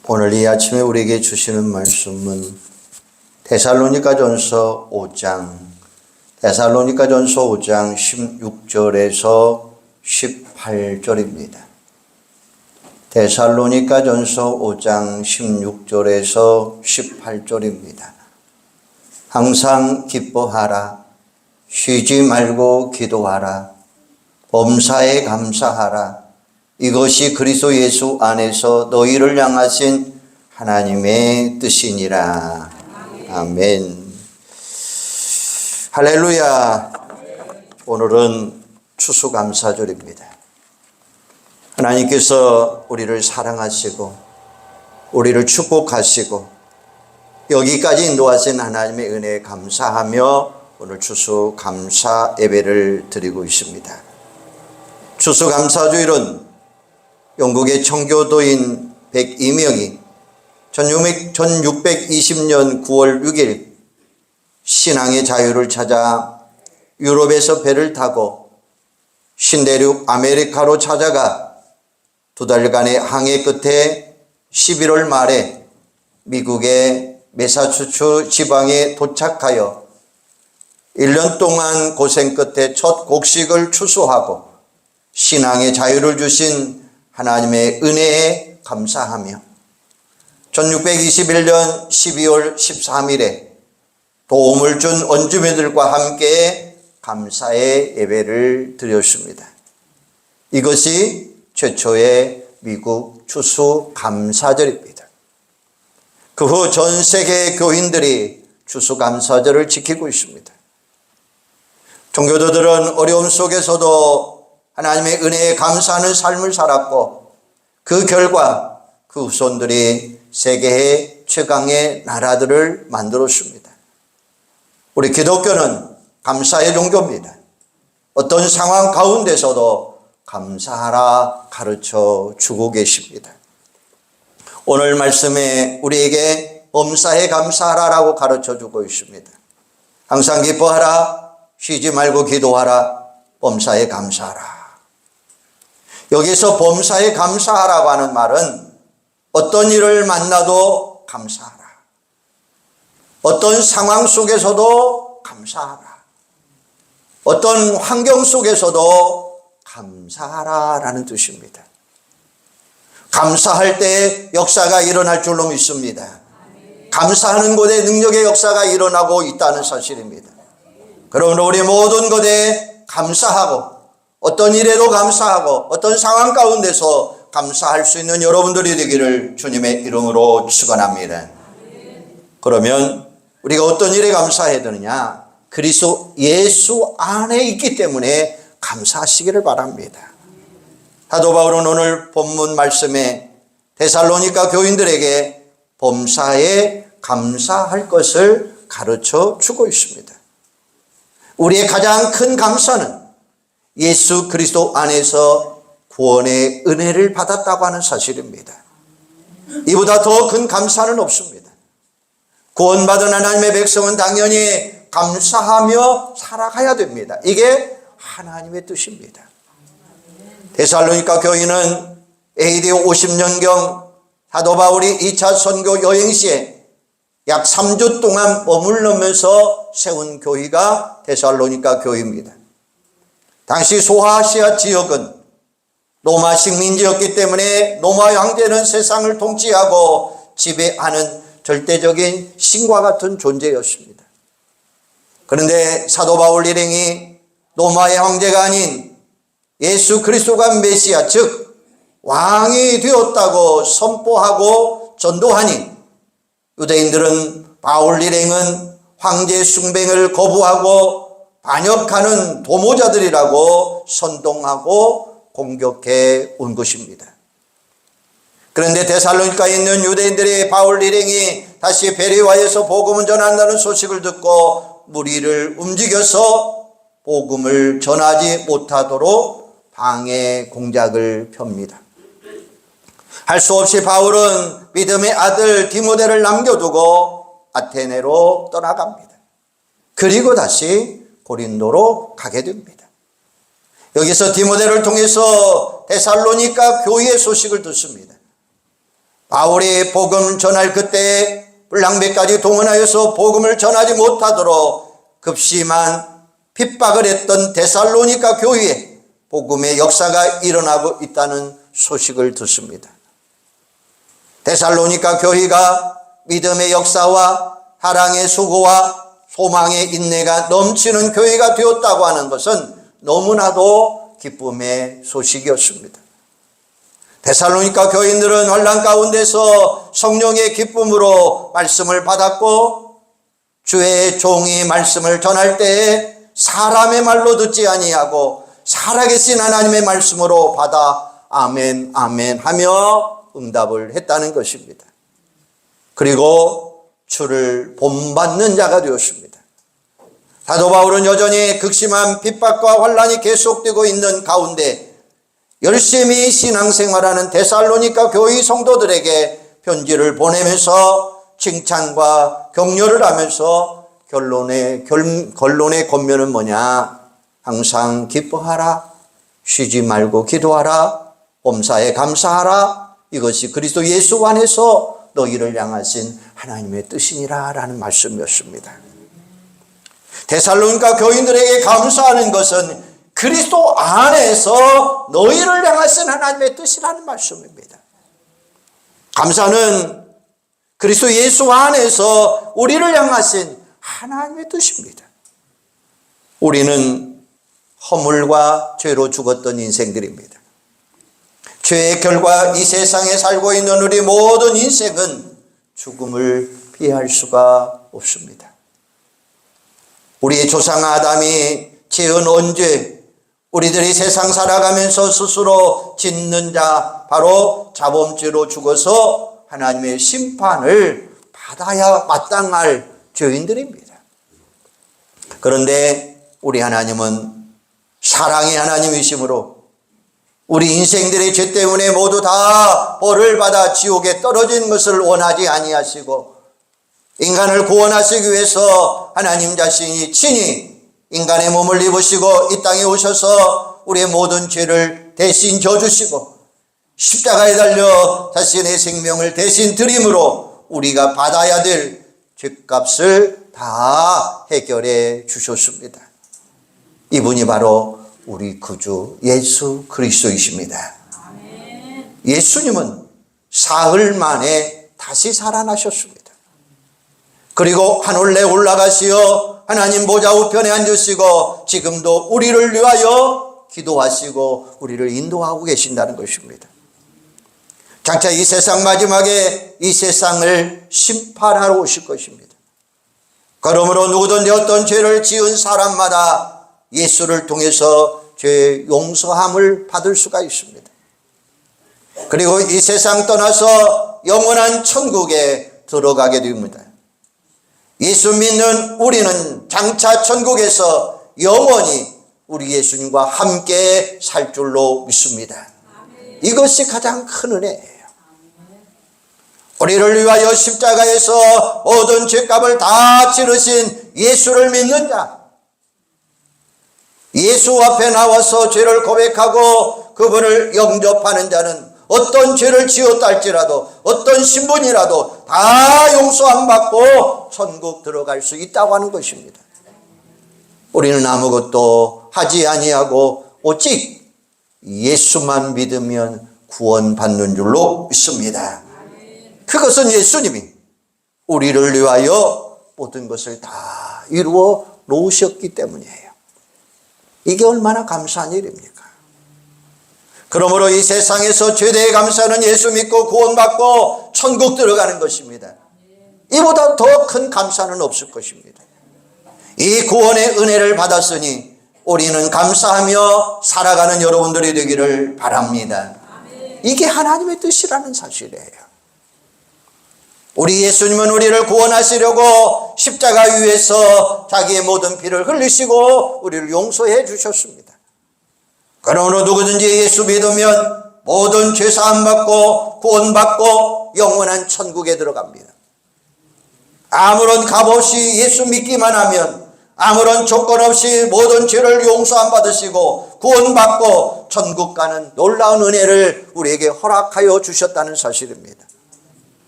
오늘 이 아침에 우리에게 주시는 말씀은 데살로니가전서 5장 16절에서 18절입니다. 데살로니가전서 5장 16절에서 18절입니다. 항상 기뻐하라. 쉬지 말고 기도하라. 범사에 감사하라. 이것이 그리스도 예수 안에서 너희를 향하신 하나님의 뜻이니라. 아멘. 할렐루야. 오늘은 추수감사절입니다. 하나님께서 우리를 사랑하시고 우리를 축복하시고 여기까지 인도하신 하나님의 은혜에 감사하며 오늘 추수감사 예배를 드리고 있습니다. 추수감사주일은 영국의 청교도인 102명이 1620년 9월 6일 신앙의 자유를 찾아 유럽에서 배를 타고 신대륙 아메리카로 찾아가 2달간의 항해 끝에 11월 말에 미국의 매사추세츠 지방에 도착하여 1년 동안 고생 끝에 첫 곡식을 추수하고 신앙의 자유를 주신 하나님의 은혜에 감사하며 1621년 12월 13일에 도움을 준 원주민들과 함께 감사의 예배를 드렸습니다. 이것이 최초의 미국 추수감사절입니다. 그 후 전 세계 교인들이 추수감사절을 지키고 있습니다. 종교도들은 어려움 속에서도 하나님의 은혜에 감사하는 삶을 살았고 그 결과 그 후손들이 세계의 최강의 나라들을 만들었습니다. 우리 기독교는 감사의 종교입니다. 어떤 상황 가운데서도 감사하라 가르쳐 주고 계십니다. 오늘 말씀에 우리에게 범사에 감사하라라고 가르쳐 주고 있습니다. 항상 기뻐하라, 쉬지 말고 기도하라, 범사에 감사하라. 여기서 범사에 감사하라고 하는 말은 어떤 일을 만나도 감사하라. 어떤 상황 속에서도 감사하라. 어떤 환경 속에서도 감사하라라는 뜻입니다. 감사할 때 역사가 일어날 줄로 믿습니다. 감사하는 곳에 능력의 역사가 일어나고 있다는 사실입니다. 그러므로 우리 모든 것에 감사하고 어떤 일에도 감사하고 어떤 상황 가운데서 감사할 수 있는 여러분들이 되기를 주님의 이름으로 축원합니다. 그러면 우리가 어떤 일에 감사해야 되느냐? 그리스도 예수 안에 있기 때문에 감사하시기를 바랍니다. 사도 바울은 오늘 본문 말씀에 데살로니가 교인들에게 범사에 감사할 것을 가르쳐 주고 있습니다. 우리의 가장 큰 감사는 예수 그리스도 안에서 구원의 은혜를 받았다고 하는 사실입니다. 이보다 더 큰 감사는 없습니다. 구원받은 하나님의 백성은 당연히 감사하며 살아가야 됩니다. 이게 하나님의 뜻입니다. 데살로니가 교인은 AD 50년경 사도 바울이 2차 선교 여행 시에 약 3주 동안 머물러면서 세운 교회가 데살로니가 교회입니다. 당시 소아시아 지역은 로마 식민지였기 때문에 로마 황제는 세상을 통치하고 지배하는 절대적인 신과 같은 존재였습니다. 그런데 사도 바울 일행이 로마의 황제가 아닌 예수 그리스도가 메시아 즉 왕이 되었다고 선포하고 전도하니 유대인들은 바울 일행은 황제 숭배를 거부하고 반역하는 도모자들이라고 선동하고 공격해 온 것입니다. 그런데 데살로니가에 있는 유대인들이 바울 일행이 다시 베레아에서 복음을 전한다는 소식을 듣고 무리를 움직여서 복음을 전하지 못하도록 방해 공작을 펴니다. 할 수 없이 바울은 믿음의 아들 디모데를 남겨두고 아테네로 떠나갑니다. 그리고 다시 고린도로 가게 됩니다. 여기서 디모데를 통해서 데살로니가 교회의 소식을 듣습니다. 바울이 복음 전할 그때 불량배까지 동원하여서 복음을 전하지 못하도록 급심한 핍박을 했던 데살로니가 교회에 복음의 역사가 일어나고 있다는 소식을 듣습니다. 데살로니가 교회가 믿음의 역사와 사랑의 수고와 소망의 인내가 넘치는 교회가 되었다고 하는 것은 너무나도 기쁨의 소식이었습니다. 데살로니가 교인들은 환난 가운데서 성령의 기쁨으로 말씀을 받았고, 주의 종이 말씀을 전할 때에 사람의 말로 듣지 아니하고 살아계신 하나님의 말씀으로 받아 아멘 아멘 하며 응답을 했다는 것입니다. 그리고 주를 본받는 자가 되었습니다. 사도 바울은 여전히 극심한 핍박과 환난이 계속되고 있는 가운데 열심히 신앙생활하는 데살로니가 교회 성도들에게 편지를 보내면서 칭찬과 격려를 하면서 결론의 권면은 뭐냐? 항상 기뻐하라, 쉬지 말고 기도하라, 범사에 감사하라. 이것이 그리스도 예수 안에서 너희를 향하신 하나님의 뜻이니라 라는 말씀이었습니다. 데살로니가 교인들에게 감사하는 것은 그리스도 안에서 너희를 향하신 하나님의 뜻이라는 말씀입니다. 감사는 그리스도 예수 안에서 우리를 향하신 하나님의 뜻입니다. 우리는 허물과 죄로 죽었던 인생들입니다. 죄의 결과 이 세상에 살고 있는 우리 모든 인생은 죽음을 피할 수가 없습니다. 우리의 조상 아담이 지은 언죄, 우리들이 세상 살아가면서 스스로 짓는 자, 바로 자범죄로 죽어서 하나님의 심판을 받아야 마땅할 죄인들입니다. 그런데 우리 하나님은 사랑의 하나님이시므로 우리 인생들의 죄 때문에 모두 다 벌을 받아 지옥에 떨어진 것을 원하지 아니하시고, 인간을 구원하시기 위해서 하나님 자신이 친히 인간의 몸을 입으시고 이 땅에 오셔서 우리의 모든 죄를 대신 져주시고 십자가에 달려 자신의 생명을 대신 드림으로 우리가 받아야 될 죄값을 다 해결해 주셨습니다. 이분이 바로 우리 구주 예수 그리스도이십니다. 예수님은 사흘 만에 다시 살아나셨습니다. 그리고 하늘에 올라가시어 하나님 보좌 우편에 앉으시고 지금도 우리를 위하여 기도하시고 우리를 인도하고 계신다는 것입니다. 장차 이 세상 마지막에 이 세상을 심판하러 오실 것입니다. 그러므로 누구든지 어떤 죄를 지은 사람마다 예수를 통해서 죄 용서함을 받을 수가 있습니다. 그리고 이 세상 떠나서 영원한 천국에 들어가게 됩니다. 예수 믿는 우리는 장차 천국에서 영원히 우리 예수님과 함께 살 줄로 믿습니다. 이것이 가장 큰 은혜예요. 우리를 위하여 십자가에서 모든 죄값을 다 치르신 예수를 믿는 자, 예수 앞에 나와서 죄를 고백하고 그분을 영접하는 자는 어떤 죄를 지었다 할지라도 어떤 신분이라도 다 용서함 받고 천국 들어갈 수 있다고 하는 것입니다. 우리는 아무것도 하지 아니하고 오직 예수만 믿으면 구원받는 줄로 믿습니다. 그것은 예수님이 우리를 위하여 모든 것을 다 이루어 놓으셨기 때문이에요. 이게 얼마나 감사한 일입니까? 그러므로 이 세상에서 최대의 감사는 예수 믿고 구원받고 천국 들어가는 것입니다. 이보다 더 큰 감사는 없을 것입니다. 이 구원의 은혜를 받았으니 우리는 감사하며 살아가는 여러분들이 되기를 바랍니다. 이게 하나님의 뜻이라는 사실이에요. 우리 예수님은 우리를 구원하시려고 십자가 위에서 자기의 모든 피를 흘리시고 우리를 용서해 주셨습니다. 그러므로 누구든지 예수 믿으면 모든 죄 사함 받고 구원받고 영원한 천국에 들어갑니다. 아무런 값 없이 예수 믿기만 하면 아무런 조건 없이 모든 죄를 용서함 받으시고 구원받고 천국 가는 놀라운 은혜를 우리에게 허락하여 주셨다는 사실입니다.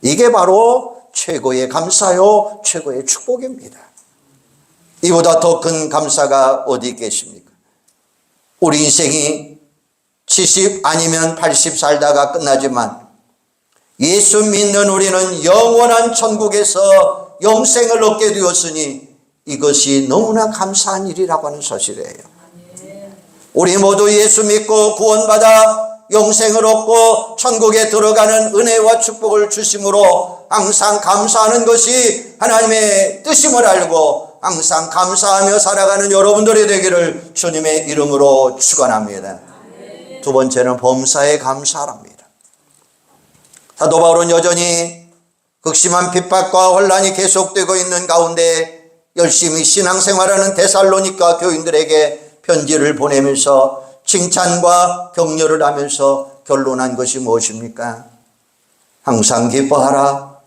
이게 바로 최고의 감사요, 최고의 축복입니다. 이보다 더 큰 감사가 어디 있겠습니까? 우리 인생이 70 아니면 80 살다가 끝나지만 예수 믿는 우리는 영원한 천국에서 영생을 얻게 되었으니 이것이 너무나 감사한 일이라고 하는 사실이에요. 우리 모두 예수 믿고 구원받아 영생을 얻고 천국에 들어가는 은혜와 축복을 주심으로 항상 감사하는 것이 하나님의 뜻임을 알고 항상 감사하며 살아가는 여러분들이 되기를 주님의 이름으로 축원합니다. 두 번째는 범사에 감사합니다. 사도 바울은 여전히 극심한 핍박과 혼란이 계속되고 있는 가운데 열심히 신앙생활하는 데살로니가 교인들에게 편지를 보내면서 칭찬과 격려를 하면서 결론한 것이 무엇입니까? 항상 기뻐하라,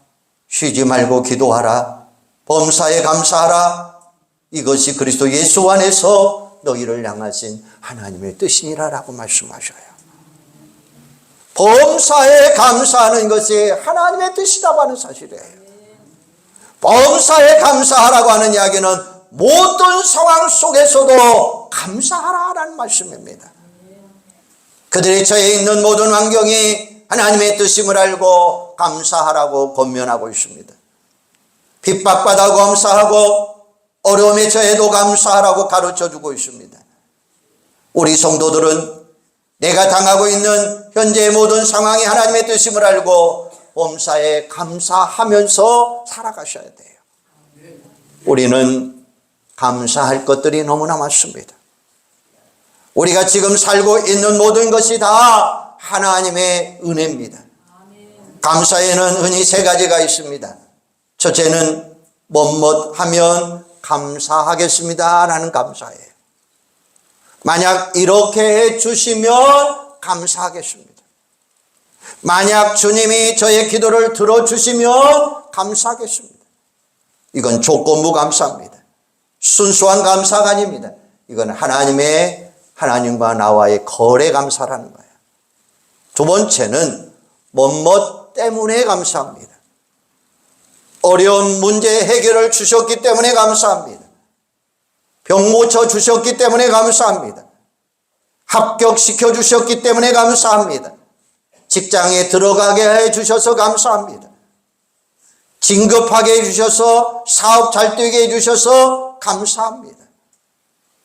쉬지 말고 기도하라, 범사에 감사하라. 이것이 그리스도 예수 안에서 너희를 향하신 하나님의 뜻이니라라고 말씀하셔요. 범사에 감사하는 것이 하나님의 뜻이라고 하는 사실이에요. 범사에 감사하라고 하는 이야기는 모든 상황 속에서도 감사하라라는 말씀입니다. 그들이 처해 있는 모든 환경이 하나님의 뜻임을 알고 감사하라고 권면하고 있습니다. 핍박받아 감사하고 어려움에 처해도 감사하라고 가르쳐주고 있습니다. 우리 성도들은 내가 당하고 있는 현재의 모든 상황이 하나님의 뜻임을 알고 범사에 감사하면서 살아가셔야 돼요. 우리는 감사할 것들이 너무나 많습니다. 우리가 지금 살고 있는 모든 것이 다 하나님의 은혜입니다. 감사에는 흔히 세 가지가 있습니다. 첫째는 뭐뭐 하면 감사하겠습니다 라는 감사예요. 만약 이렇게 해 주시면 감사하겠습니다. 만약 주님이 저의 기도를 들어주시면 감사하겠습니다. 이건 조건부 감사입니다. 순수한 감사가 아닙니다. 이건 하나님과 나와의 거래 감사라는 거예요. 두 번째는 뭐뭐 때문에 감사합니다. 어려운 문제 해결을 주셨기 때문에 감사합니다. 병 고쳐 주셨기 때문에 감사합니다. 합격시켜 주셨기 때문에 감사합니다. 직장에 들어가게 해 주셔서 감사합니다. 진급하게 해주셔서 사업 잘 되게 해주셔서 감사합니다.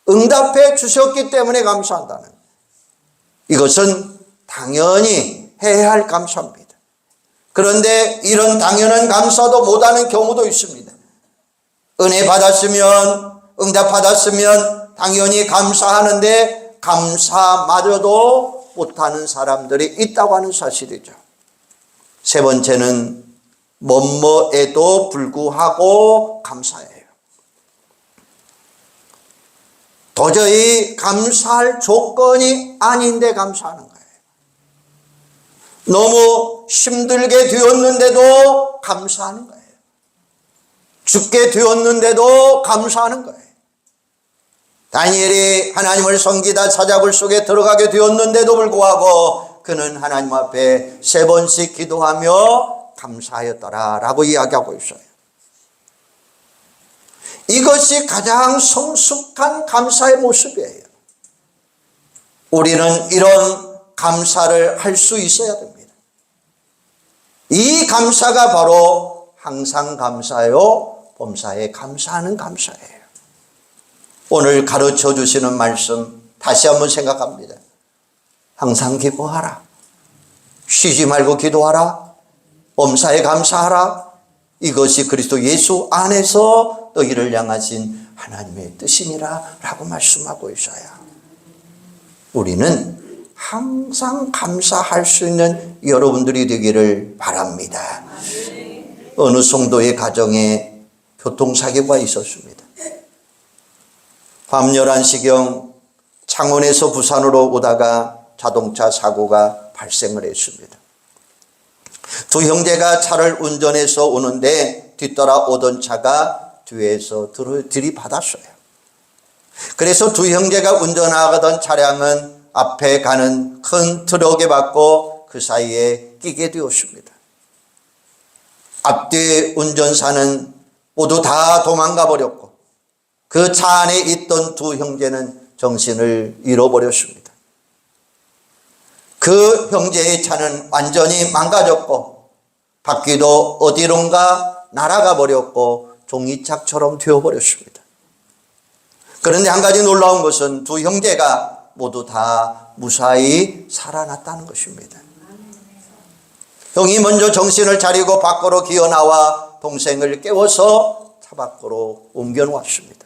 응답해 주셨기 때문에 감사한다는, 이것은 당연히 해야 할 감사입니다. 그런데 이런 당연한 감사도 못하는 경우도 있습니다. 은혜 받았으면, 응답 받았으면 당연히 감사하는데 감사마저도 못하는 사람들이 있다고 하는 사실이죠. 세 번째는 뭐뭐에도 불구하고 감사해요. 도저히 감사할 조건이 아닌데 감사하는 거예요. 너무 힘들게 되었는데도 감사하는 거예요. 죽게 되었는데도 감사하는 거예요. 다니엘이 하나님을 섬기다 사자굴 속에 들어가게 되었는데도 불구하고 그는 하나님 앞에 3번씩 기도하며 감사하였더라라고 이야기하고 있어요. 이것이 가장 성숙한 감사의 모습이에요. 우리는 이런 감사를 할 수 있어야 됩니다. 이 감사가 바로 항상 감사요, 범사에 감사하는 감사예요. 오늘 가르쳐 주시는 말씀 다시 한번 생각합니다. 항상 기뻐하라. 쉬지 말고 기도하라. 범사에 감사하라. 이것이 그리스도 예수 안에서 너희를 향하신 하나님의 뜻이니라 라고 말씀하고 있어요. 우리는 항상 감사할 수 있는 여러분들이 되기를 바랍니다. 어느 성도의 가정에 교통사고가 있었습니다. 밤 11시경 창원에서 부산으로 오다가 자동차 사고가 발생을 했습니다. 두 형제가 차를 운전해서 오는데 뒤따라 오던 차가 뒤에서 들이받았어요. 그래서 두 형제가 운전하던 차량은 앞에 가는 큰 트럭에 받고 그 사이에 끼게 되었습니다. 앞뒤 운전사는 모두 다 도망가 버렸고 그 차 안에 있던 두 형제는 정신을 잃어버렸습니다. 그 형제의 차는 완전히 망가졌고 바퀴도 어디론가 날아가 버렸고 종이짝처럼 되어버렸습니다. 그런데 한 가지 놀라운 것은 두 형제가 모두 다 무사히 살아났다는 것입니다. 형이 먼저 정신을 차리고 밖으로 기어나와 동생을 깨워서 차 밖으로 옮겨놓았습니다.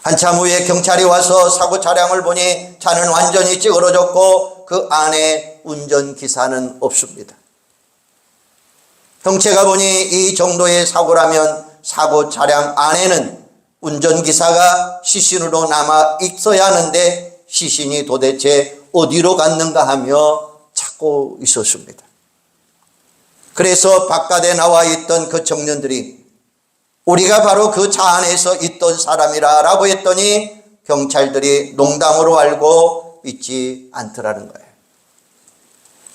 한참 후에 경찰이 와서 사고 차량을 보니 차는 완전히 찌그러졌고 그 안에 운전기사는 없습니다. 형체가 보니 이 정도의 사고라면 사고 차량 안에는 운전기사가 시신으로 남아 있어야 하는데 시신이 도대체 어디로 갔는가 하며 찾고 있었습니다. 그래서 바깥에 나와 있던 그 청년들이 우리가 바로 그 차 안에서 있던 사람이라 라고 했더니 경찰들이 농담으로 알고 믿지 않더라는 거예요.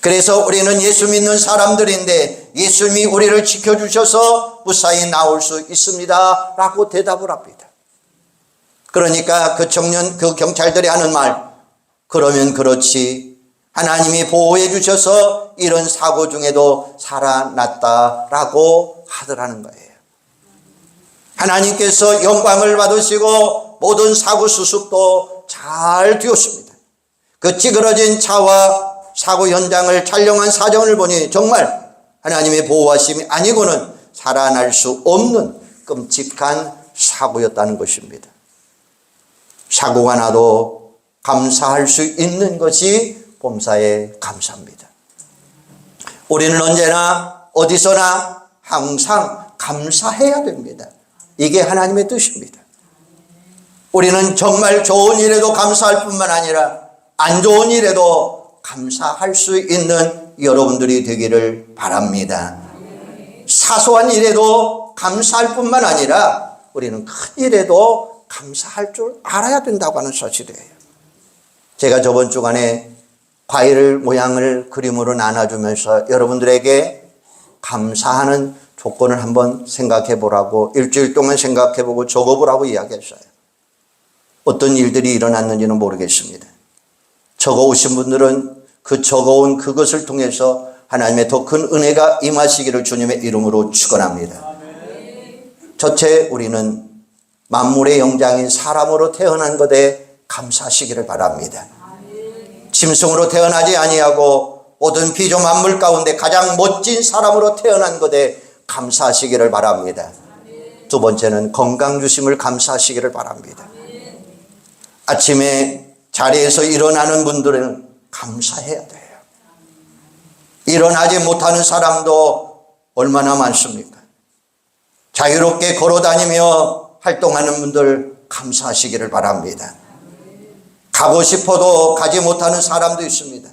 그래서 우리는 예수 믿는 사람들인데 예수님이 우리를 지켜주셔서 무사히 나올 수 있습니다 라고 대답을 합니다. 그러니까 그 경찰들이 하는 말, 그러면 그렇지, 하나님이 보호해 주셔서 이런 사고 중에도 살아났다라고 하더라는 거예요. 하나님께서 영광을 받으시고 모든 사고 수습도 잘 되었습니다. 그 찌그러진 차와 사고 현장을 촬영한 사정을 보니 정말 하나님의 보호하심이 아니고는 살아날 수 없는 끔찍한 사고였다는 것입니다. 사고가 나도 감사할 수 있는 것이 범사의 감사입니다. 우리는 언제나 어디서나 항상 감사해야 됩니다. 이게 하나님의 뜻입니다. 우리는 정말 좋은 일에도 감사할 뿐만 아니라 안 좋은 일에도 감사할 수 있는 여러분들이 되기를 바랍니다. 사소한 일에도 감사할 뿐만 아니라 우리는 큰 일에도 감사할 줄 알아야 된다고 하는 사실이에요. 제가 저번 주간에 과일 모양을 그림으로 나눠주면서 여러분들에게 감사하는 조건을 한번 생각해 보라고 일주일 동안 생각해 보고 적어보라고 이야기했어요. 어떤 일들이 일어났는지는 모르겠습니다. 적어오신 분들은 그 적어온 그것을 통해서 하나님의 더 큰 은혜가 임하시기를 주님의 이름으로 축원합니다. 첫째, 우리는 만물의 영장인 사람으로 태어난 것에 감사하시기를 바랍니다. 짐승으로 태어나지 아니하고 모든 피조 만물 가운데 가장 멋진 사람으로 태어난 것에 감사하시기를 바랍니다. 두 번째는 건강 주심을 감사하시기를 바랍니다. 아침에 자리에서 일어나는 분들은 감사해야 돼요. 일어나지 못하는 사람도 얼마나 많습니까? 자유롭게 걸어다니며 활동하는 분들 감사하시기를 바랍니다. 가고 싶어도 가지 못하는 사람도 있습니다.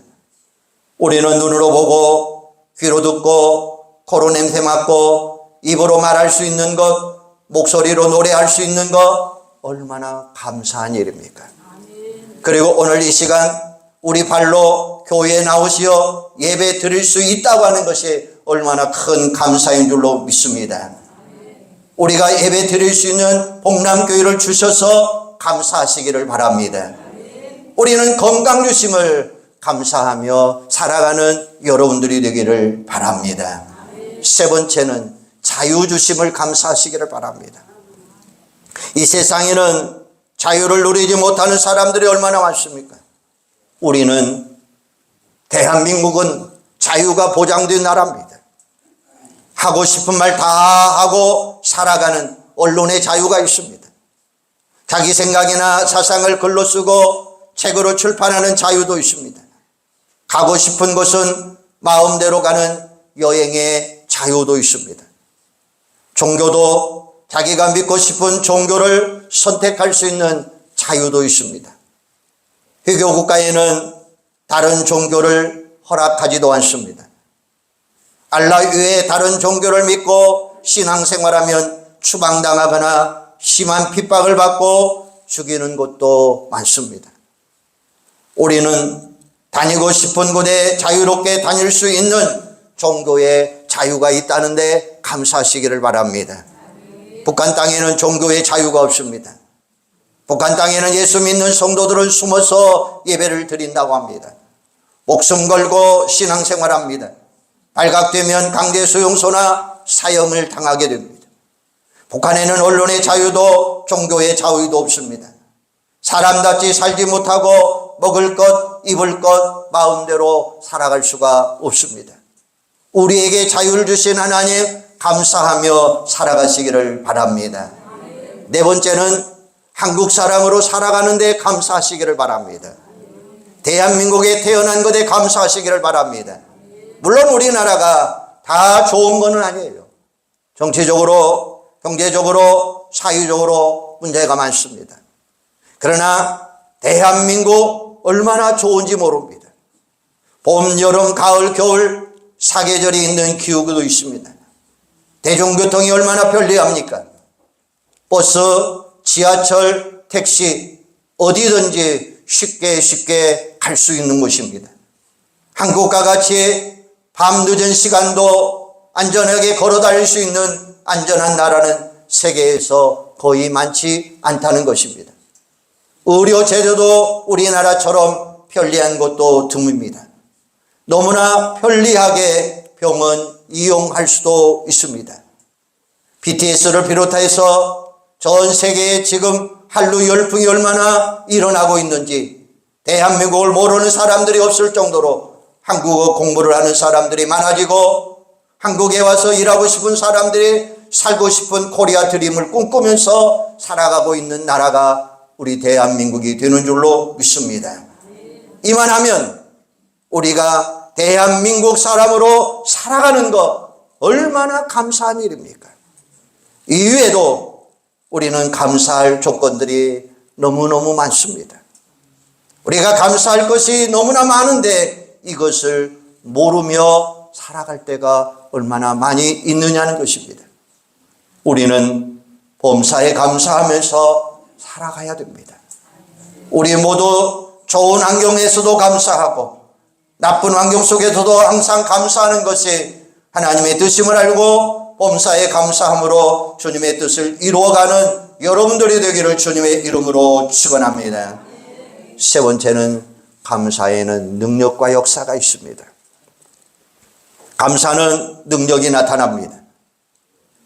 우리는 눈으로 보고 귀로 듣고 코로 냄새 맡고 입으로 말할 수 있는 것, 목소리로 노래할 수 있는 것 얼마나 감사한 일입니까? 그리고 오늘 이 시간 우리 발로 교회에 나오시어 예배 드릴 수 있다고 하는 것이 얼마나 큰 감사인 줄로 믿습니다. 우리가 예배 드릴 수 있는 복남교회를 주셔서 감사하시기를 바랍니다. 우리는 건강 주심을 감사하며 살아가는 여러분들이 되기를 바랍니다. 세 번째는 자유 주심을 감사하시기를 바랍니다. 이 세상에는 자유를 누리지 못하는 사람들이 얼마나 많습니까? 우리는 대한민국은 자유가 보장된 나라입니다. 하고 싶은 말 다 하고 살아가는 언론의 자유가 있습니다. 자기 생각이나 사상을 글로 쓰고 책으로 출판하는 자유도 있습니다. 가고 싶은 곳은 마음대로 가는 여행의 자유도 있습니다. 종교도 자기가 믿고 싶은 종교를 선택할 수 있는 자유도 있습니다. 회교 국가에는 다른 종교를 허락하지도 않습니다. 알라 외에 다른 종교를 믿고 신앙생활하면 추방당하거나 심한 핍박을 받고 죽이는 곳도 많습니다. 우리는 다니고 싶은 곳에 자유롭게 다닐 수 있는 종교의 자유가 있다는데 감사하시기를 바랍니다. 북한 땅에는 종교의 자유가 없습니다. 북한 땅에는 예수 믿는 성도들은 숨어서 예배를 드린다고 합니다. 목숨 걸고 신앙생활합니다. 발각되면 강제 수용소나 사형을 당하게 됩니다. 북한에는 언론의 자유도 종교의 자유도 없습니다. 사람답지 살지 못하고 먹을 것, 입을 것 마음대로 살아갈 수가 없습니다. 우리에게 자유를 주신 하나님 감사하며 살아가시기를 바랍니다. 네 번째는 한국 사람으로 살아가는데 감사하시기를 바랍니다. 대한민국에 태어난 것에 감사하시기를 바랍니다. 물론 우리나라가 다 좋은 것은 아니에요. 정치적으로, 경제적으로, 사회적으로 문제가 많습니다. 그러나 대한민국 얼마나 좋은지 모릅니다. 봄, 여름, 가을, 겨울 사계절이 있는 기후도 있습니다. 대중교통이 얼마나 편리합니까? 버스, 지하철, 택시 어디든지 쉽게 갈 수 있는 곳입니다. 한국과 같이 밤 늦은 시간도 안전하게 걸어 다닐 수 있는 안전한 나라는 세계에서 거의 많지 않다는 것입니다. 의료 제도도 우리나라처럼 편리한 곳도 드뭅니다. 너무나 편리하게 병원 이용할 수도 있습니다. BTS를 비롯해서 전 세계에 지금 한류 열풍이 얼마나 일어나고 있는지 대한민국을 모르는 사람들이 없을 정도로 한국어 공부를 하는 사람들이 많아지고 한국에 와서 일하고 싶은 사람들이 살고 싶은 코리아 드림을 꿈꾸면서 살아가고 있는 나라가 우리 대한민국이 되는 줄로 믿습니다. 이만하면 우리가 대한민국 사람으로 살아가는 것 얼마나 감사한 일입니까? 이외에도 우리는 감사할 조건들이 너무너무 많습니다. 우리가 감사할 것이 너무나 많은데 이것을 모르며 살아갈 때가 얼마나 많이 있느냐는 것입니다. 우리는 범사에 감사하면서 살아가야 됩니다. 우리 모두 좋은 환경에서도 감사하고 나쁜 환경 속에서도 항상 감사하는 것이 하나님의 뜻임을 알고 범사에 감사함으로 주님의 뜻을 이루어가는 여러분들이 되기를 주님의 이름으로 축원합니다. 세 번째는 감사에는 능력과 역사가 있습니다. 감사는 능력이 나타납니다.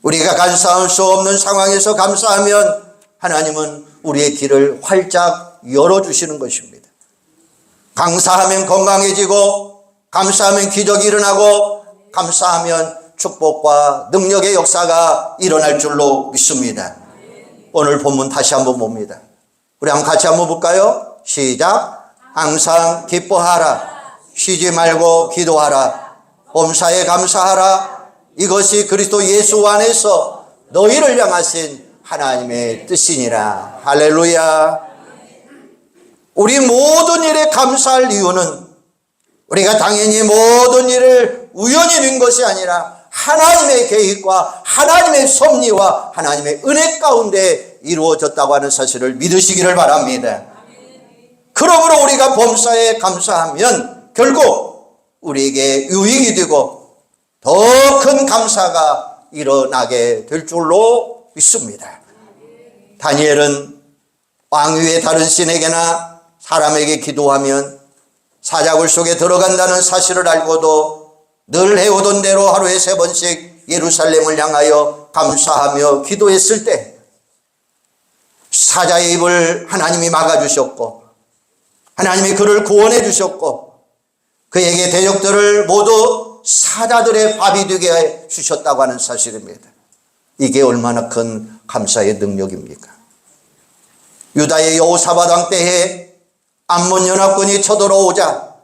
우리가 감사할 수 없는 상황에서 감사하면 하나님은 우리의 길을 활짝 열어주시는 것입니다. 감사하면 건강해지고 감사하면 기적이 일어나고 감사하면 축복과 능력의 역사가 일어날 줄로 믿습니다. 오늘 본문 다시 한번 봅니다. 우리 한번 같이 한번 볼까요? 시작. 항상 기뻐하라. 쉬지 말고 기도하라. 범사에 감사하라. 이것이 그리스도 예수 안에서 너희를 향하신 하나님의 뜻이니라. 할렐루야. 우리 모든 일에 감사할 이유는 우리가 당연히 모든 일을 우연히 된 것이 아니라 하나님의 계획과 하나님의 섭리와 하나님의 은혜 가운데 이루어졌다고 하는 사실을 믿으시기를 바랍니다. 그러므로 우리가 범사에 감사하면 결국 우리에게 유익이 되고 더 큰 감사가 일어나게 될 줄로 믿습니다. 다니엘은 왕위의 다른 신에게나 사람에게 기도하면 사자굴 속에 들어간다는 사실을 알고도 늘 해오던 대로 하루에 3번씩 예루살렘을 향하여 감사하며 기도했을 때 사자의 입을 하나님이 막아주셨고 하나님이 그를 구원해 주셨고 그에게 대적들을 모두 사자들의 밥이 되게 해 주셨다고 하는 사실입니다. 이게 얼마나 큰 감사의 능력입니까? 유다의 여호사밧 왕 때에 암몬 연합군이 쳐들어오자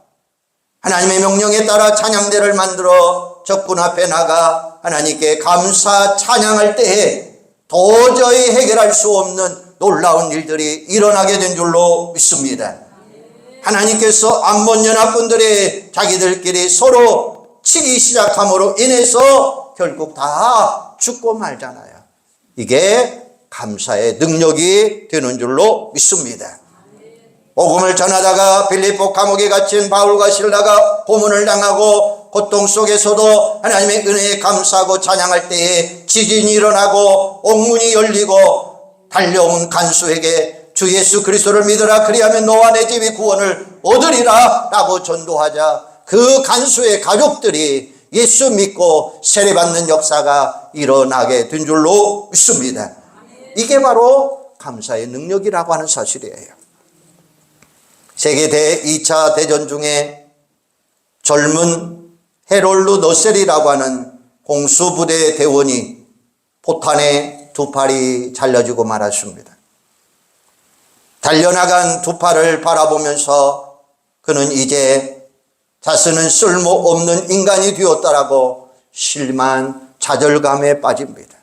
하나님의 명령에 따라 찬양대를 만들어 적군 앞에 나가 하나님께 감사 찬양할 때에 도저히 해결할 수 없는 놀라운 일들이 일어나게 된 줄로 믿습니다. 하나님께서 암몬 연합군들이 자기들끼리 서로 치기 시작함으로 인해서 결국 다 죽고 말잖아요. 이게 감사의 능력이 되는 줄로 믿습니다. 복음을 전하다가 빌립보 감옥에 갇힌 바울과 실라가 고문을 당하고 고통 속에서도 하나님의 은혜에 감사하고 찬양할 때에 지진이 일어나고 옥문이 열리고 달려온 간수에게 주 예수 그리스도를 믿으라 그리하면 너와 내 집이 구원을 얻으리라 라고 전도하자 그 간수의 가족들이 예수 믿고 세례받는 역사가 일어나게 된 줄로 믿습니다. 이게 바로 감사의 능력이라고 하는 사실이에요. 세계 2차 대전 중에 젊은 헤롤드 너셀이라고 하는 공수부대 대원이 포탄에 두 팔이 잘려지고 말았습니다. 달려나간 두 팔을 바라보면서 그는 이제 자신은 쓸모없는 인간이 되었다라고 실망, 좌절감에 빠집니다.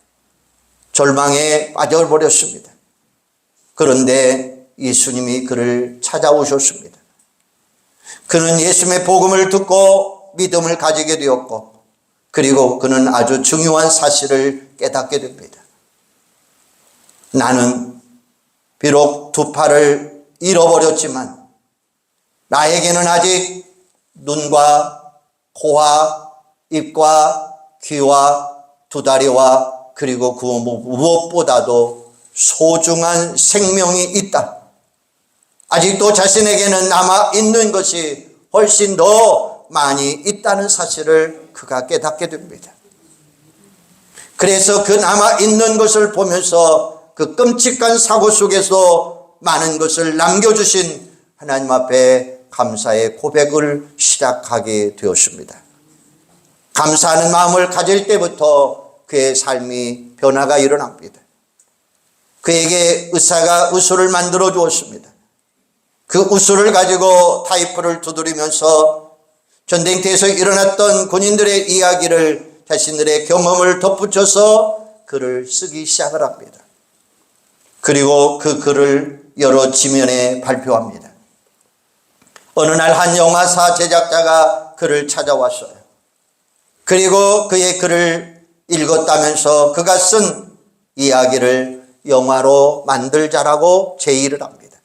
절망에 빠져버렸습니다. 그런데 예수님이 그를 찾아오셨습니다. 그는 예수님의 복음을 듣고 믿음을 가지게 되었고 그리고 그는 아주 중요한 사실을 깨닫게 됩니다. 나는 비록 두 팔을 잃어버렸지만 나에게는 아직 눈과 코와 입과 귀와 두 다리와 그리고 그 무엇보다도 소중한 생명이 있다. 아직도 자신에게는 남아있는 것이 훨씬 더 많이 있다는 사실을 그가 깨닫게 됩니다. 그래서 그 남아있는 것을 보면서 그 끔찍한 사고 속에서 많은 것을 남겨주신 하나님 앞에 감사의 고백을 시작하게 되었습니다. 감사하는 마음을 가질 때부터 그의 삶이 변화가 일어납니다. 그에게 의사가 의술을 만들어 주었습니다. 그 의술을 가지고 타이프를 두드리면서 전쟁터에서 일어났던 군인들의 이야기를 자신들의 경험을 덧붙여서 글을 쓰기 시작을 합니다. 그리고 그 글을 여러 지면에 발표합니다. 어느 날 한 영화사 제작자가 그를 찾아왔어요. 그리고 그의 글을 읽었다면서 그가 쓴 이야기를 영화로 만들자라고 제의를 합니다.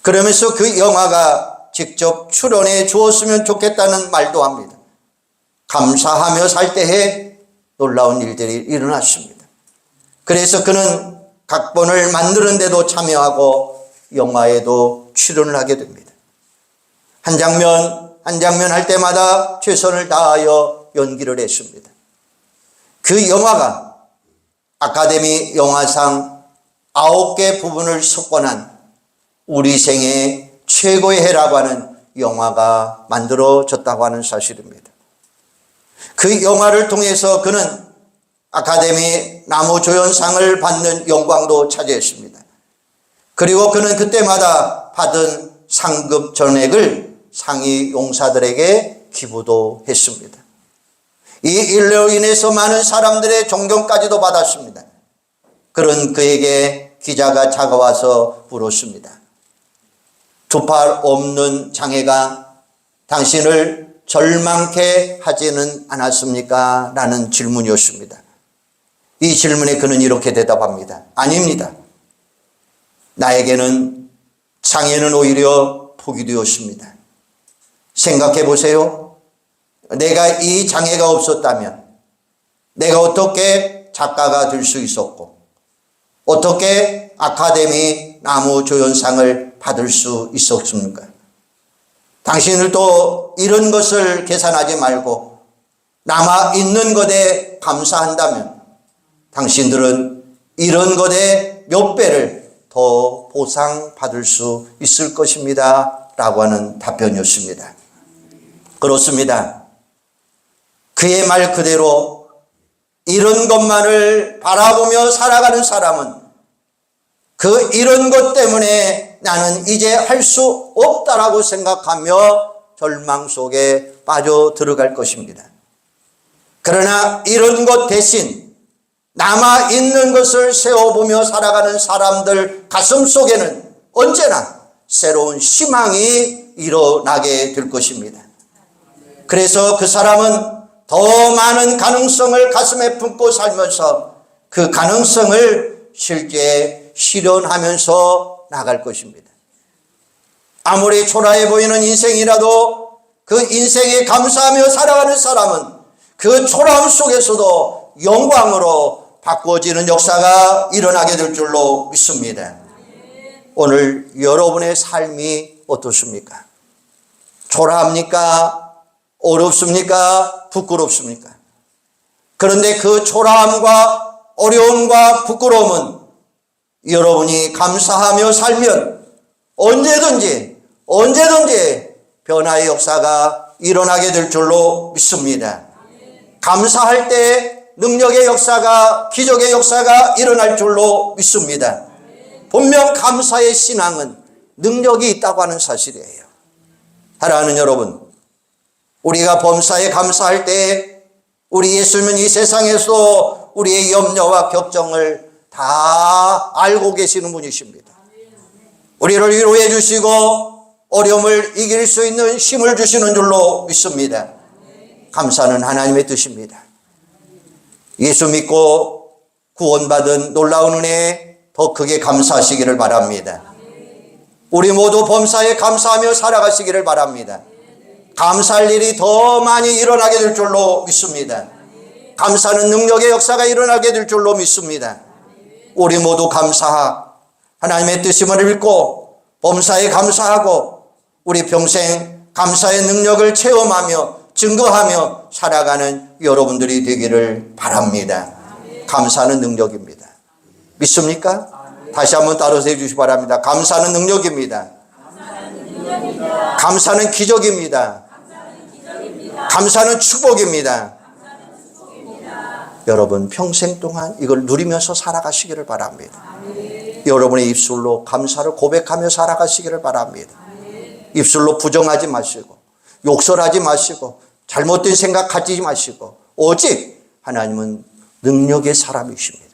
그러면서 그 영화가 직접 출연해 주었으면 좋겠다는 말도 합니다. 감사하며 살 때에 놀라운 일들이 일어났습니다. 그래서 그는 각본을 만드는 데도 참여하고 영화에도 출연을 하게 됩니다. 한 장면 할 때마다 최선을 다하여 연기를 했습니다. 그 영화가 아카데미 영화상 9개 부분을 석권한 우리 생애 최고의 해라고 하는 영화가 만들어졌다고 하는 사실입니다. 그 영화를 통해서 그는 아카데미 나무조연상을 받는 영광도 차지했습니다. 그리고 그는 그때마다 받은 상급 전액을 상위 용사들에게 기부도 했습니다. 이 일로 인해서 많은 사람들의 존경까지도 받았습니다. 그런 그에게 기자가 다가와서 물었습니다. 두 팔 없는 장애가 당신을 절망케 하지는 않았습니까? 라는 질문이었습니다. 이 질문에 그는 이렇게 대답합니다. 아닙니다. 나에게는 장애는 오히려 복이 되었습니다. 생각해 보세요. 내가 이 장애가 없었다면 내가 어떻게 작가가 될 수 있었고 어떻게 아카데미 나무조연상을 받을 수 있었습니까? 당신들도 이런 것을 계산하지 말고 남아있는 것에 감사한다면 당신들은 이런 것에 몇 배를 더 보상받을 수 있을 것입니다. 라고 하는 답변이었습니다. 그렇습니다. 그의 말 그대로 이런 것만을 바라보며 살아가는 사람은 그 이런 것 때문에 나는 이제 할 수 없다라고 생각하며 절망 속에 빠져 들어갈 것입니다. 그러나 이런 것 대신 남아있는 것을 세워보며 살아가는 사람들 가슴 속에는 언제나 새로운 희망이 일어나게 될 것입니다. 그래서 그 사람은 더 많은 가능성을 가슴에 품고 살면서 그 가능성을 실제 실현하면서 나갈 것입니다. 아무리 초라해 보이는 인생이라도 그 인생에 감사하며 살아가는 사람은 그 초라함 속에서도 영광으로 바꾸어지는 역사가 일어나게 될 줄로 믿습니다. 오늘 여러분의 삶이 어떻습니까? 초라합니까? 어렵습니까? 부끄럽습니까? 그런데 그 초라함과 어려움과 부끄러움은 여러분이 감사하며 살면 언제든지 변화의 역사가 일어나게 될 줄로 믿습니다. 감사할 때 능력의 역사가, 기적의 역사가 일어날 줄로 믿습니다. 분명 감사의 신앙은 능력이 있다고 하는 사실이에요. 사랑하는 여러분, 우리가 범사에 감사할 때 우리 예수님은 이 세상에서 우리의 염려와 걱정을 다 알고 계시는 분이십니다. 우리를 위로해 주시고 어려움을 이길 수 있는 힘을 주시는 줄로 믿습니다. 감사는 하나님의 뜻입니다. 예수 믿고 구원받은 놀라운 은혜에 더 크게 감사하시기를 바랍니다. 우리 모두 범사에 감사하며 살아가시기를 바랍니다. 감사할 일이 더 많이 일어나게 될 줄로 믿습니다. 감사는 능력의 역사가 일어나게 될 줄로 믿습니다. 우리 모두 하나님의 뜻임을 읽고 범사에 감사하고 우리 평생 감사의 능력을 체험하며 증거하며 살아가는 여러분들이 되기를 바랍니다. 감사는 능력입니다. 믿습니까? 다시 한번 따라서 해주시기 바랍니다. 감사는 능력입니다. 감사는 기적입니다. 감사는 축복입니다. 여러분 평생 동안 이걸 누리면서 살아가시기를 바랍니다. 여러분의 입술로 감사를 고백하며 살아가시기를 바랍니다. 입술로 부정하지 마시고 욕설하지 마시고 잘못된 생각 가지지 마시고 오직 하나님은 능력의 사람이십니다.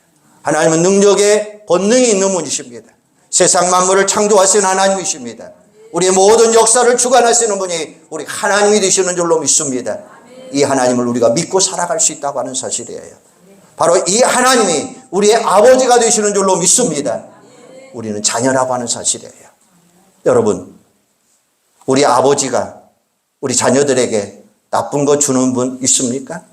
하나님은 능력의 권능이 있는 분이십니다. 세상 만물을 창조하신 하나님이십니다. 우리의 모든 역사를 주관하시는 분이 우리 하나님이 되시는 줄로 믿습니다. 이 하나님을 우리가 믿고 살아갈 수 있다고 하는 사실이에요. 바로 이 하나님이 우리의 아버지가 되시는 줄로 믿습니다. 우리는 자녀라고 하는 사실이에요. 여러분, 우리 아버지가 우리 자녀들에게 나쁜 거 주는 분 있습니까?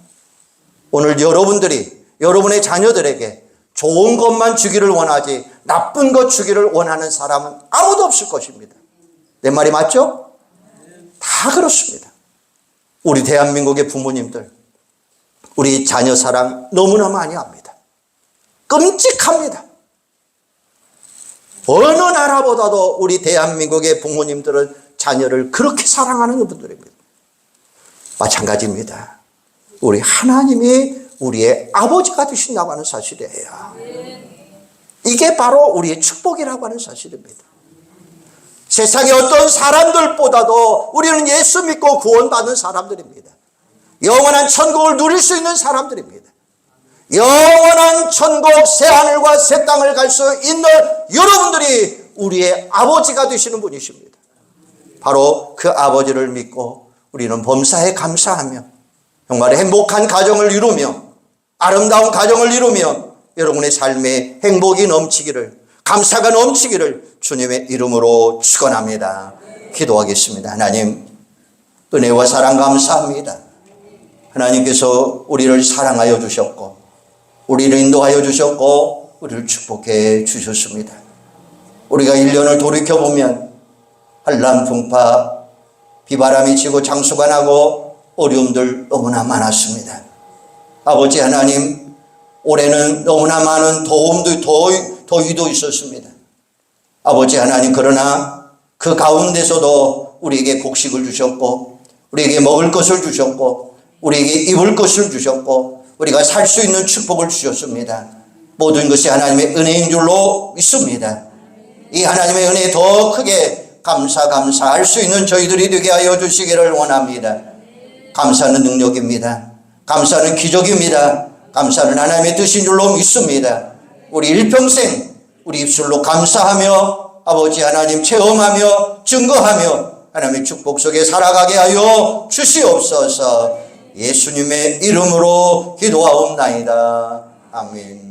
오늘 여러분들이 여러분의 자녀들에게 좋은 것만 주기를 원하지 나쁜 것 주기를 원하는 사람은 아무도 없을 것입니다. 내 말이 맞죠? 다 그렇습니다. 우리 대한민국의 부모님들, 우리 자녀 사랑 너무나 많이 합니다. 끔찍합니다. 어느 나라보다도 우리 대한민국의 부모님들은 자녀를 그렇게 사랑하는 분들입니다. 마찬가지입니다. 우리 하나님이 우리의 아버지가 되신다고 하는 사실이에요. 이게 바로 우리의 축복이라고 하는 사실입니다. 세상의 어떤 사람들보다도 우리는 예수 믿고 구원받은 사람들입니다. 영원한 천국을 누릴 수 있는 사람들입니다. 영원한 천국 새하늘과 새 땅을 갈 수 있는 여러분들이 우리의 아버지가 되시는 분이십니다. 바로 그 아버지를 믿고 우리는 범사에 감사하며 정말 행복한 가정을 이루며 아름다운 가정을 이루며 여러분의 삶에 행복이 넘치기를, 감사가 넘치기를 주님의 이름으로 축원합니다. 기도하겠습니다. 하나님, 은혜와 사랑 감사합니다. 하나님께서 우리를 사랑하여 주셨고 우리를 인도하여 주셨고 우리를 축복해 주셨습니다. 우리가 1년을 돌이켜보면 한란 풍파, 비바람이 치고 장수가 나고 어려움들 너무나 많았습니다. 아버지 하나님, 올해는 너무나 많은 더위도 있었습니다. 아버지 하나님, 그러나 그 가운데서도 우리에게 곡식을 주셨고 우리에게 먹을 것을 주셨고 우리에게 입을 것을 주셨고 우리가 살 수 있는 축복을 주셨습니다. 모든 것이 하나님의 은혜인 줄로 믿습니다. 이 하나님의 은혜에 더 크게 감사할 수 있는 저희들이 되게 하여 주시기를 원합니다. 감사는 능력입니다. 감사는 기적입니다. 감사는 하나님의 뜻인 줄로 믿습니다. 우리 일평생 우리 입술로 감사하며 아버지 하나님 체험하며 증거하며 하나님의 축복 속에 살아가게 하여 주시옵소서. 예수님의 이름으로 기도하옵나이다. 아멘.